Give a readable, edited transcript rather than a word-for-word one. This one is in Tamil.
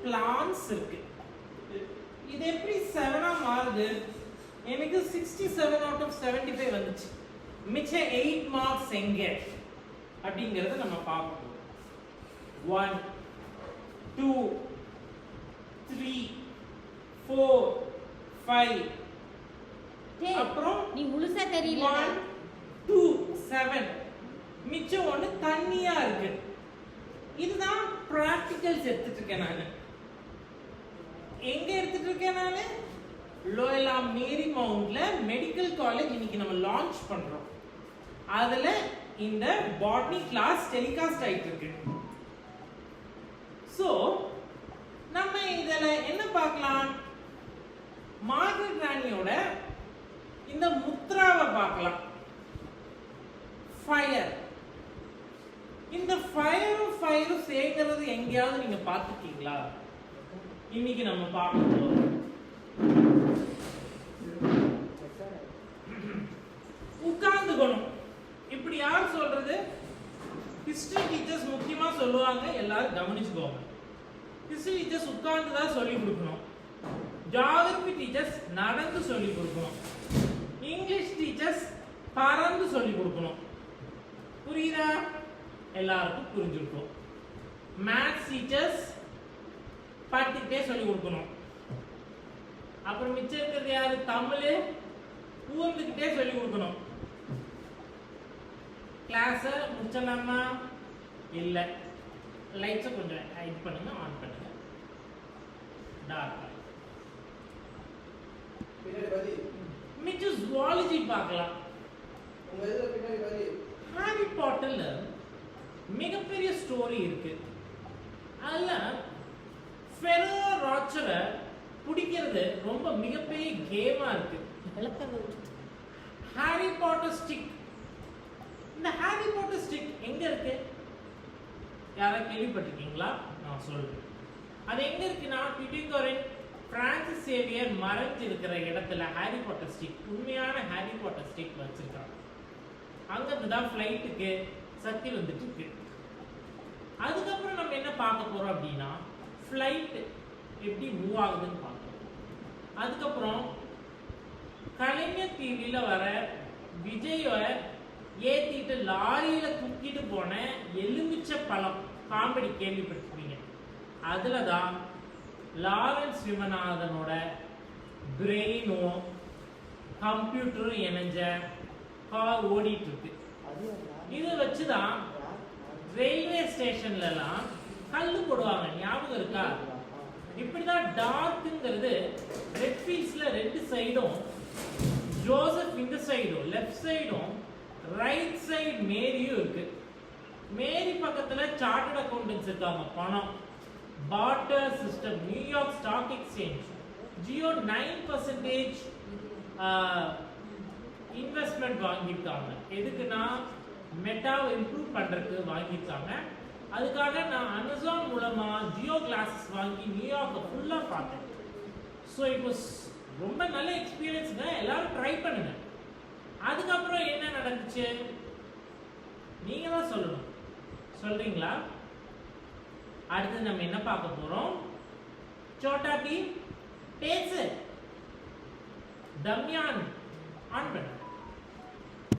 பிளான்ஸ் இருக்கு. இது எப்படி 7 மாறுது? எனக்கு 67 out of 75 வந்துச்சு. மிச்ச 8 மார்க்ஸ் எங்க அப்படிங்கறத நம்ம பார்ப்போம். 1 2 3 4 5 அப்புறம் நீ முழுசா தெரியல. 1 2 7 மிச்சம் ஒன்று தண்ணியா இருக்கு. இதுதான் பிராக்டிகல்ஸ் எடுத்துட்டு இருக்கேன் நான். எங்க எடுத்துட்டு இருக்கேன் நான்? லோயலா மேரி மவுண்ட்ல மெடிக்கல் காலேஜ் இன்னைக்கு நம்ம லான்ச் பண்றோம். அதுல இந்த பாட்னி கிளாஸ் டெலிகாஸ்ட் ஆயிட்டு இருக்கு. சோ நம்ம இதுல என்ன பார்க்கலாம்? மார்கரெட் ராணியோட இந்த முத்ராவை பார்க்கலாம். ஃபயர். இந்த ஃபயரும் சேர்க்கிறது எங்கேயாவது நீங்க பார்த்துட்டீங்களா? இன்னைக்கு நம்ம பார்க்க போறோம். உட்கார்ந்துக்கணும். இப்படி யார் சொல்றது? ஹிஸ்டரி டீச்சர்ஸ் முக்கியமா சொல்லுவாங்க. எல்லாரும் கவனிச்சுக்கோங்க. ஹிஸ்டரி டீச்சர்ஸ் உட்கார்ந்து தான் சொல்லி கொடுக்கணும். ஜியோகிராஃபி டீச்சர்ஸ் நடந்து சொல்லி கொடுக்கணும். இங்கிலீஷ் டீச்சர்ஸ் பறந்து சொல்லி கொடுக்கணும். புரியுதா? எல்லாருக்கும் புரிஞ்சிருக்கும். மேத்ஸ் டீச்சர்ஸ் படுத்துக்கிட்டே சொல்லி கொடுக்கணும். அப்புறம் மிச்சம் இருக்கிறது யாரு? தமிழ் ஊர்ந்துக்கிட்டே சொல்லி கொடுக்கணும். கிளாஸ முடிச்சலாமா? இல்ல. லைட்ஸை கொஞ்சம் இது பண்ணுங்க, ஆன் பண்ணுங்க. டார்க். மிச்சம் ஜுவாலஜி பார்க்கலாம். ஹாரி பாட்டர்ல மிகப்பெரிய ஸ்டோரி இருக்கு. அதுல ஃபெரோ ராச்சரை பிடிக்கிறது ரொம்ப மிகப்பெரிய கேமா இருக்கு. Harry Potter stick. இந்த ஹாரி பாட்டர் ஸ்டிக் எங்க இருக்கு? யாராவது கேள்விப்பட்டிருக்கீங்களா? நான் சொல்றேன். அது எங்க இருக்குன்னா, ட்யூட்டிகோரின் பிரான்சிஸ் சேவியர் மறைஞ்சு இருக்கிற இடத்துல ஹாரி பாட்டர் ஸ்டிக், உண்மையான ஹாரி பாட்டர் ஸ்டிக் வச்சிருக்காங்க. அங்கிருந்து தான் ஃப்ளைட்டுக்கு சக்தி வந்துட்டு இருக்கு. அதுக்கப்புறம் நம்ம என்ன பார்க்க போறோம் அப்படின்னா, ஃப்ளைட் எப்படி மூவ் ஆகுதுன்னு பார்க்கணும். அதுக்கப்புறம் கலைஞர் டிவியில வர விஜய ஏத்திட்டு லாரியில தூக்கிட்டு போன எலுமிச்சை பழம் காமெடி கேள்விப்பட்டிருப்பீங்க. அதுலதான் லாரன்ஸ் விமநாதனோட பிரெயினும் கம்ப்யூட்டரும் இணைஞ்ச கார் ஓடிட்டு இருக்கு. இதை வச்சுதான் ரயில்வே ஸ்டேஷன்ல எல்லாம் கல்லு போடுவாங்க. ஞாபகம் இருக்கா? இப்படிதான் டார்க்ங்கிறது ரெட் ஃபீல்ட்ஸ்ல ரெண்டு சைடும் ஜோசப் இந்த சைடும் லெஃப்ட் சைடும் ரைட் சைடு மேரியும் இருக்கு. மேரி பக்கத்துல சார்ட்டர்ட் அக்கௌண்டன்ஸ் இருக்காங்க. பணம் barter system, New York stock exchange, Jio 9% investment வாங்கியிருக்காங்க. எதுக்குன்னா மெட்டாவை இம்ப்ரூவ் பண்றதுக்கு வாங்கியிருக்காங்க. அதுக்காக நான் அமேசான் மூலமா ஜியோ கிளாஸஸ் வாங்கி நியூயார்க்கை ஃபுல்லா பார்த்தேன். ஸோ இட் வாஸ் ரொம்ப நல்ல எக்ஸ்பீரியன்ஸ்ங்க. எல்லாரும் ட்ரை பண்ணுங்க. அதுக்கப்புறம் என்ன நடந்துச்சு நீங்க தான் சொல்லணும். சொல்றீங்களா? அடுத்து நம்ம என்ன பார்க்க போறோம்? சோட்டா பீம் பேசு. தம்யான் ஆன் பண்ணு.